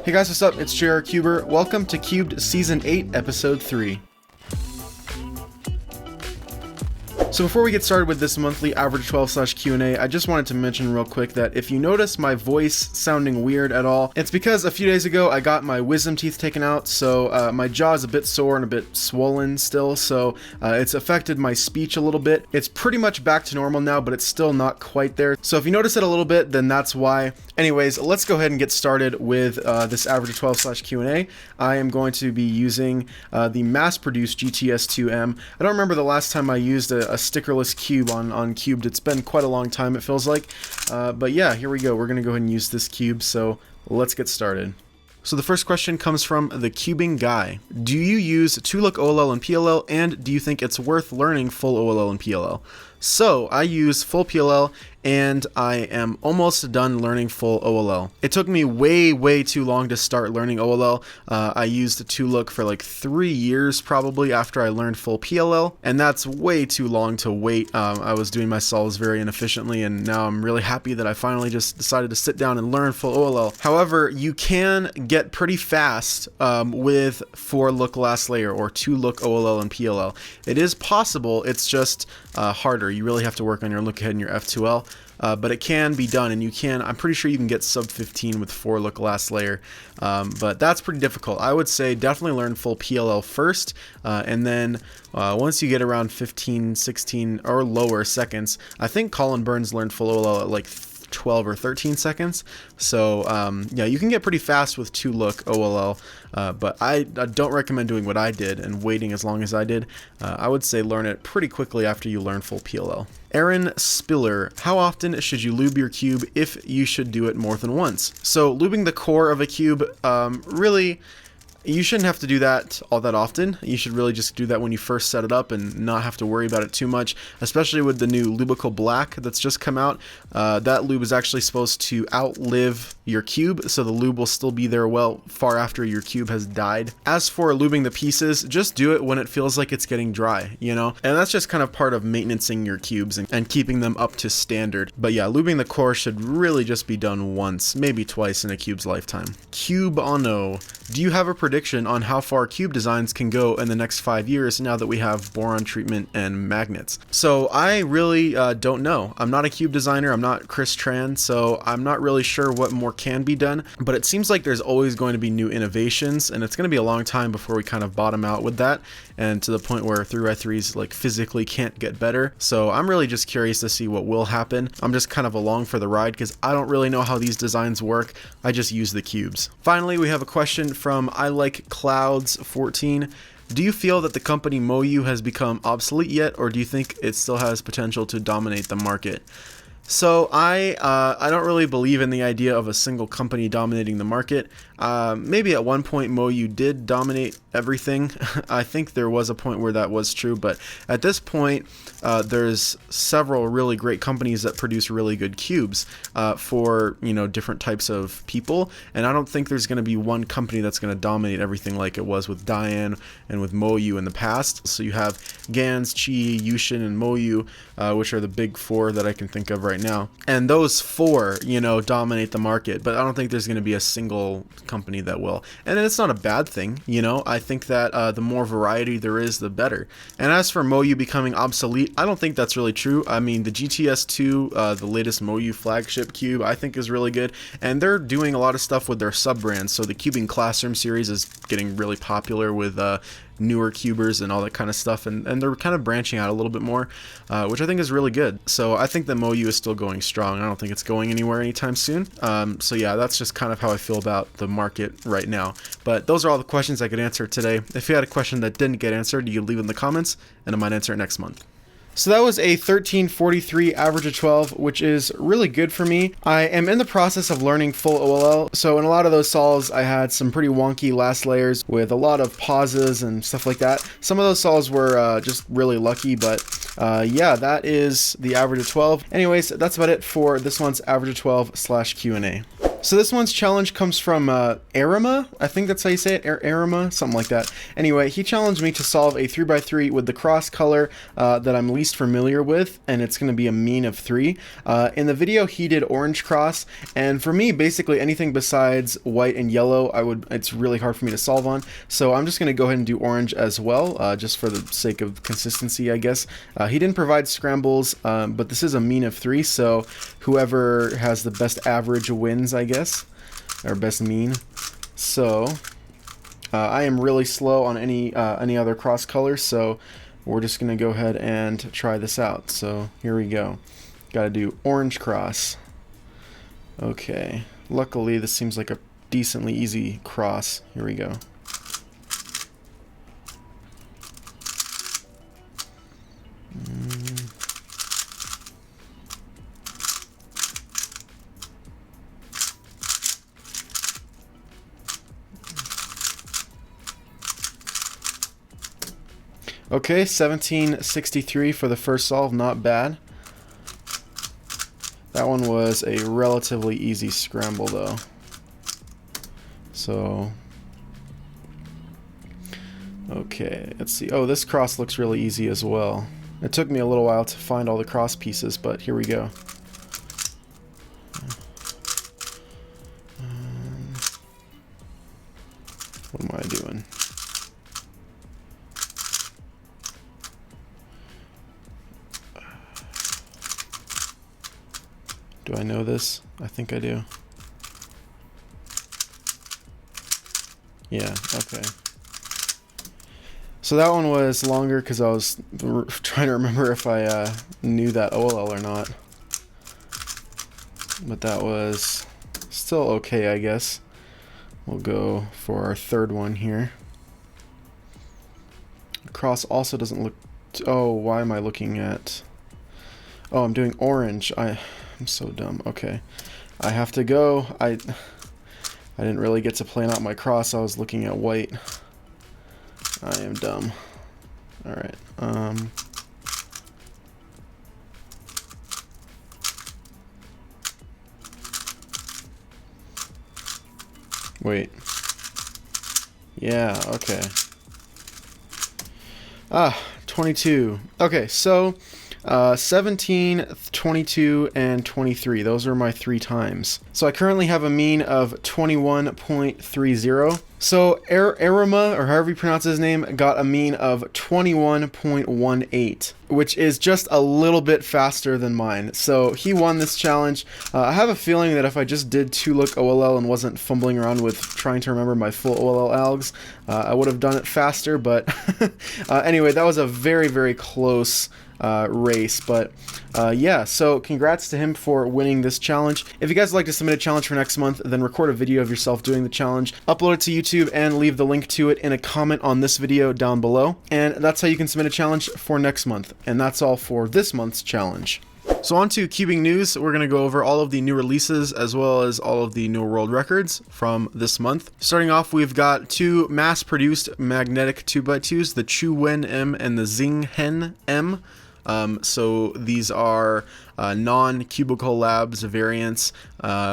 Hey guys, what's up? It's JR Cuber. Welcome to Cubed Season 8, Episode 3. So before we get started with this monthly Average 12/Q&A, I just wanted to mention real quick that if you notice my voice sounding weird at all, it's because a few days ago I got my wisdom teeth taken out, so my jaw is a bit sore and a bit swollen still, so it's affected my speech a little bit. It's pretty much back to normal now, but it's still not quite there. So if you notice it a little bit, then that's why. Anyways, let's go ahead and get started with this Average 12/Q&A. I am going to be using the mass-produced GTS2M. I don't remember the last time I used a stickerless cube on Cubed. It's been quite a long time, it feels like. But yeah, here we go. We're going to go ahead and use this cube, so let's get started. So the first question comes from the Cubing Guy. Do you use 2-look OLL and PLL, and do you think it's worth learning full OLL and PLL? So I use full PLL, and I am almost done learning full OLL. It took me way too long to start learning OLL. I used 2-look for like 3 years probably after I learned full PLL, and that's way too long to wait. I was doing my sols very inefficiently, and now I'm really happy that I finally just decided to sit down and learn full OLL. However, you can get pretty fast with 4-look last layer or 2-look OLL and PLL. It is possible, it's just harder. You really have to work on your look ahead and your F2L. But it can be done, and I'm pretty sure you can get sub 15 with 4-look last layer, but that's pretty difficult. I would say definitely learn full PLL first, and then once you get around 15, 16 or lower seconds, I think Colin Burns learned full OLL at like 12 or 13 seconds. So yeah, you can get pretty fast with 2-look OLL, but I don't recommend doing what I did and waiting as long as I did. I would say learn it pretty quickly after you learn full PLL. Aaron Spiller, how often should you lube your cube if you should do it more than once? So lubing the core of a cube, really, you shouldn't have to do that all that often. You should really just do that when you first set it up and not have to worry about it too much, especially with the new Lubical Black that's just come out. That lube is actually supposed to outlive your cube, so the lube will still be there well far after your cube has died. As for lubing the pieces, just do it when it feels like it's getting dry, you know? And that's just kind of part of maintaining your cubes and keeping them up to standard. But yeah, lubing the core should really just be done once, maybe twice in a cube's lifetime. Cube Ono, do you have a prediction on how far cube designs can go in the next 5 years now that we have boron treatment and magnets? So I really don't know. I'm not a cube designer, I'm not Chris Tran, so I'm not really sure what more can be done, but it seems like there's always going to be new innovations, and it's going to be a long time before we kind of bottom out with that, and to the point where 3x3s like physically can't get better. So I'm really just curious to see what will happen. I'm just kind of along for the ride because I don't really know how these designs work. I just use the cubes. Finally, we have a question from I Like Clouds 14. Do you feel that the company MoYu has become obsolete yet, or do you think it still has potential to dominate the market? So I don't really believe in the idea of a single company dominating the market. Maybe at one point MoYu did dominate everything. I think there was a point where that was true, but at this point there's several really great companies that produce really good cubes for, you know, different types of people, and I don't think there's going to be one company that's going to dominate everything like it was with Diane and with MoYu in the past. So you have Gans, Qi, Yushin, and MoYu, which are the big four that I can think of right now, and those four, you know, dominate the market, but I don't think there's going to be a single company that will, and it's not a bad thing, you know. I think that the more variety there is, the better. And as for MoYu becoming obsolete, I don't think that's really true. I mean, the GTS2, the latest MoYu flagship cube, I think is really good, and they're doing a lot of stuff with their sub-brands. So the Cubing Classroom series is getting really popular with newer cubers and all that kind of stuff, and they're kind of branching out a little bit more, which I think is really good. So I think that MoYu is still going strong. I don't think it's going anywhere anytime soon. So yeah, that's just kind of how I feel about the market right now. But those are all the questions I could answer today. If you had a question that didn't get answered, you can leave it in the comments, and I might answer it next month. So that was a 1343 average of 12, which is really good for me. I am in the process of learning full OLL, so in a lot of those sols I had some pretty wonky last layers with a lot of pauses and stuff like that. Some of those sols were just really lucky, but yeah, that is the average of 12. Anyways, that's about it for this month's average of 12/Q&A. So this one's challenge comes from Arima, I think that's how you say it, Arima, something like that. Anyway, he challenged me to solve a 3x3 with the cross color that I'm least familiar with, and it's going to be a mean of 3. In the video, he did orange cross, and for me, basically anything besides white and yellow, it's really hard for me to solve on. So I'm just going to go ahead and do orange as well, just for the sake of consistency, I guess. He didn't provide scrambles, but this is a mean of 3, so whoever has the best average wins, I guess. Or best mean. So I am really slow on any other cross colors, so we're just gonna go ahead and try this out. So here we go. Gotta do orange cross. Okay, luckily this seems like a decently easy cross. Here we go. Okay, 1763 for the first solve, not bad. That one was a relatively easy scramble though. So, okay, let's see. Oh, this cross looks really easy as well. It took me a little while to find all the cross pieces, but here we go. What am I doing? Do I know this? I think I do. Yeah, okay. So that one was longer because I was trying to remember if I knew that OLL or not. But that was still okay, I guess. We'll go for our third one here. Cross also doesn't look... Oh, why am I looking at... Oh, I'm doing orange. I'm so dumb. Okay. I have to go. I didn't really get to plan out my cross. I was looking at white. I am dumb. Alright. Wait. Yeah, okay. 22. Okay, so 17, 22, and 23. Those are my 3 times. So I currently have a mean of 21.30. So Arima, or however you pronounce his name, got a mean of 21.18, which is just a little bit faster than mine. So he won this challenge. I have a feeling that if I just did 2-look OLL and wasn't fumbling around with trying to remember my full OLL algs, I would have done it faster. But anyway, that was a very, very close race. But yeah, so congrats to him for winning this challenge. If you guys would like to submit a challenge for next month, then record a video of yourself doing the challenge, upload it to YouTube, and leave the link to it in a comment on this video down below. And that's how you can submit a challenge for next month. And that's all for this month's challenge. So on to cubing news. We're going to go over all of the new releases as well as all of the new world records from this month. Starting off, we've got 2 mass-produced magnetic 2x2s, the Chu Wen M and the Xing Hen M. So these are non-Cubicle Labs variants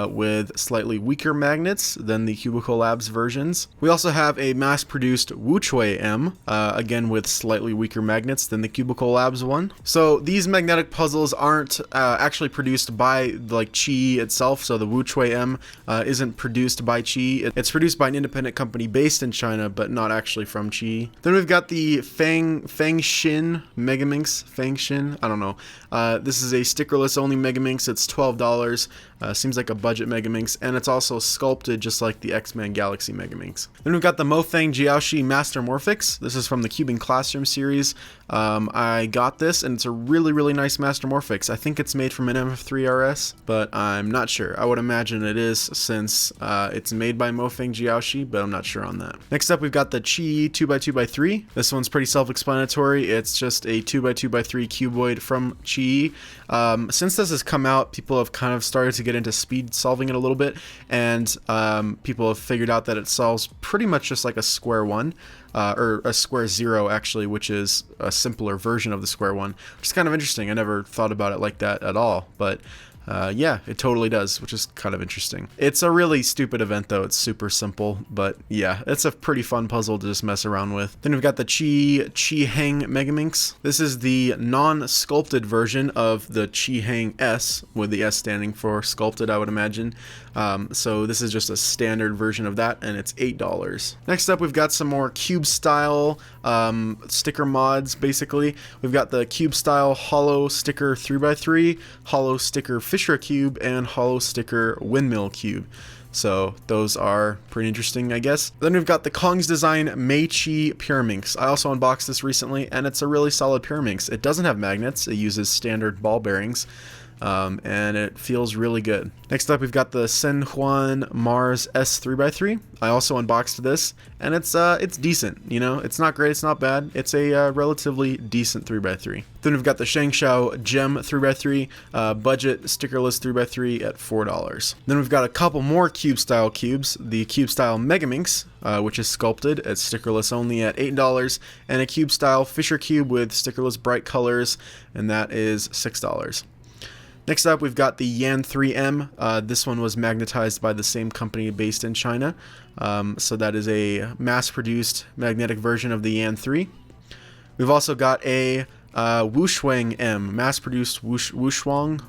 with slightly weaker magnets than the Cubicle Labs versions. We also have a mass-produced Wuchui M, again with slightly weaker magnets than the Cubicle Labs one. So these magnetic puzzles aren't actually produced by like Qi itself, so the Wuchui M isn't produced by Qi. It's produced by an independent company based in China, but not actually from Qi. Then we've got the Fang Shin Megaminx. Fang Shin? I don't know. This is a stickerless only Megaminx. It's $12. Seems like a budget Megaminx, and it's also sculpted just like the X-Men Galaxy Megaminx. Then we've got the Mofang Jiaoshi Master Morphix. This is from the Cubing Classroom series. I got this, and it's a really, really nice Master Morphix. I think it's made from an MF3RS, but I'm not sure. I would imagine it is since it's made by Mofang Jiaoshi, but I'm not sure on that. Next up, we've got the Qi 2x2x3. This one's pretty self-explanatory. It's just a 2x2x3 cuboid from Qi. Since this has come out, people have kind of started to get into speed solving it a little bit, and people have figured out that it solves pretty much just like a square 1, or a square 0 actually, which is a simpler version of the square 1, which is kind of interesting. I never thought about it like that at all, but Yeah, it totally does, which is kind of interesting. It's a really stupid event though. It's super simple, but yeah, it's a pretty fun puzzle to just mess around with. Then we've got the Chi Hang Megaminx. This is the non-sculpted version of the Chi Hang S, with the S standing for sculpted, I would imagine. So this is just a standard version of that, and it's $8. Next up, we've got some more cube style sticker mods. Basically, we've got the cube style hollow sticker 3x3, hollow sticker Fisher cube, and hollow sticker windmill cube. So those are pretty interesting, I guess. Then we've got the Kong's Design Meichi Pyraminx. I also unboxed this recently, and it's a really solid Pyraminx. It doesn't have magnets. It uses standard ball bearings. And it feels really good. Next up, we've got the Sen Juan Mars S3x3. I also unboxed this, and it's decent. You know, it's not great, it's not bad. It's a relatively decent 3x3. Then we've got the Shangshao Gem 3x3, budget stickerless 3x3 at $4. Then we've got a couple more cube style cubes. The cube style Megaminx, which is sculpted, it's stickerless only at $8, and a cube style Fisher cube with stickerless bright colors, and that is $6. Next up, we've got the Yan 3M. This one was magnetized by the same company based in China. So that is a mass-produced magnetic version of the Yan 3. We've also got a Wushuang M, mass-produced Wushuang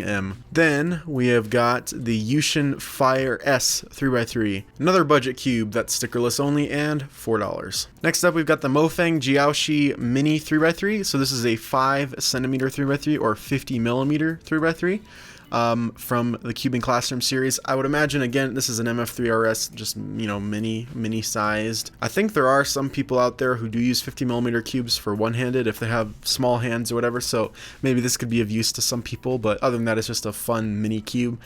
M. Then we have got the Yushin Fire S 3x3, another budget cube that's stickerless only, and $4. Next up, we've got the Mofang Jiaoshi Mini 3x3. So this is a 5 centimeter 3x3 or 50 millimeter 3x3. From the Cubing Classroom series. I would imagine, again, this is an MF3RS, just, you know, mini sized. I think there are some people out there who do use 50 millimeter cubes for one-handed if they have small hands or whatever, so maybe this could be of use to some people, but other than that, it's just a fun mini cube.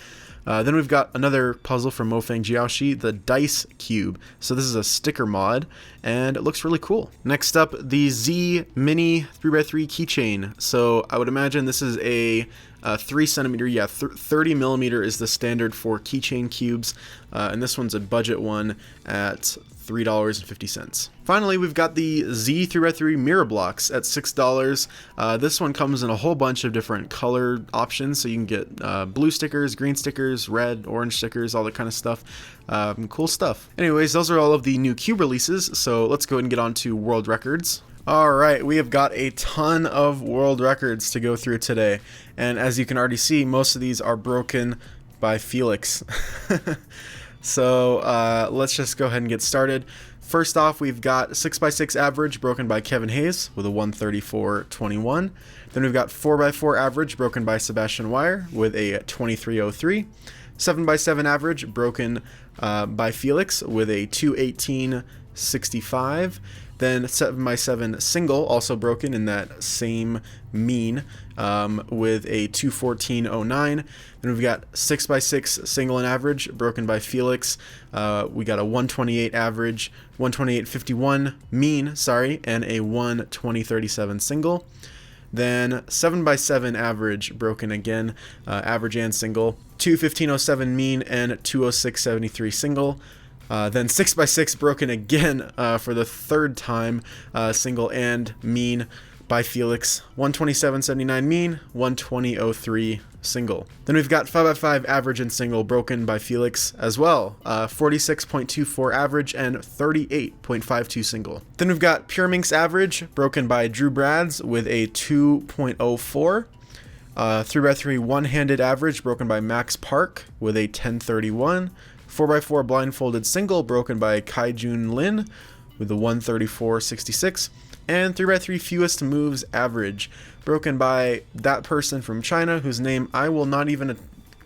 Then we've got another puzzle from Mofang Jiaoshi, the Dice Cube. So this is a sticker mod, and it looks really cool. Next up, the Z Mini 3x3 keychain. So I would imagine this is a 3 centimeter, 30 millimeter is the standard for keychain cubes, and this one's a budget one at $3.50. Finally, we've got the Z3x3 mirror blocks at $6. This one comes in a whole bunch of different color options, so you can get blue stickers, green stickers, red, orange stickers, all that kind of stuff. Cool stuff. Anyways, those are all of the new cube releases, so let's go ahead and get on to world records. Alright, we have got a ton of world records to go through today, and as you can already see, most of these are broken by Felix. So let's just go ahead and get started. First off, we've got 6x6 average broken by Kevin Hayes with a 134.21. Then we've got 4x4 average broken by Sebastian Wire with a 23.03. 7x7 average broken by Felix with a 218.65. Then 7x7 single, also broken in that same mean, with a 214.09. Then we've got 6x6 single and average, broken by Felix. We got a 128 average, 128.51 mean, and a 120.37 single. Then 7x7 average, broken again, average and single, 215.07 mean, and 206.73 single. Then 6x6 broken again for the third time, single and mean by Felix, 127.79 mean, 120.03 single. Then we've got 5x5 average and single broken by Felix as well, 46.24 average and 38.52 single. Then we've got Pyraminx average broken by Drew Brads with a 2.04. 3x3 one-handed average broken by Max Park with a 10.31. 4x4 blindfolded single broken by Kaijun Lin with a 134.66. And 3x3 fewest moves average broken by that person from China whose name I will not even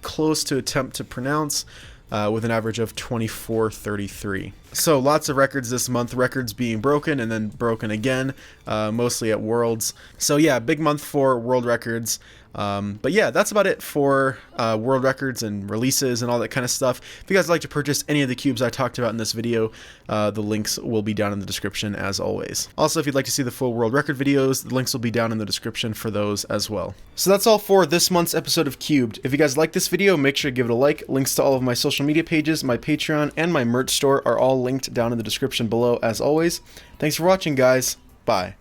close to attempt to pronounce, with an average of 24.33. So lots of records this month, records being broken and then broken again, mostly at Worlds. So yeah, big month for world records. But yeah, that's about it for world records and releases and all that kind of stuff. If you guys would like to purchase any of the cubes I talked about in this video, the links will be down in the description as always. Also, if you'd like to see the full world record videos, the links will be down in the description for those as well. So that's all for this month's episode of Cubed. If you guys like this video, make sure to give it a like. Links to all of my social media pages, my Patreon, and my merch store are all linked down in the description below as always. Thanks for watching, guys. Bye.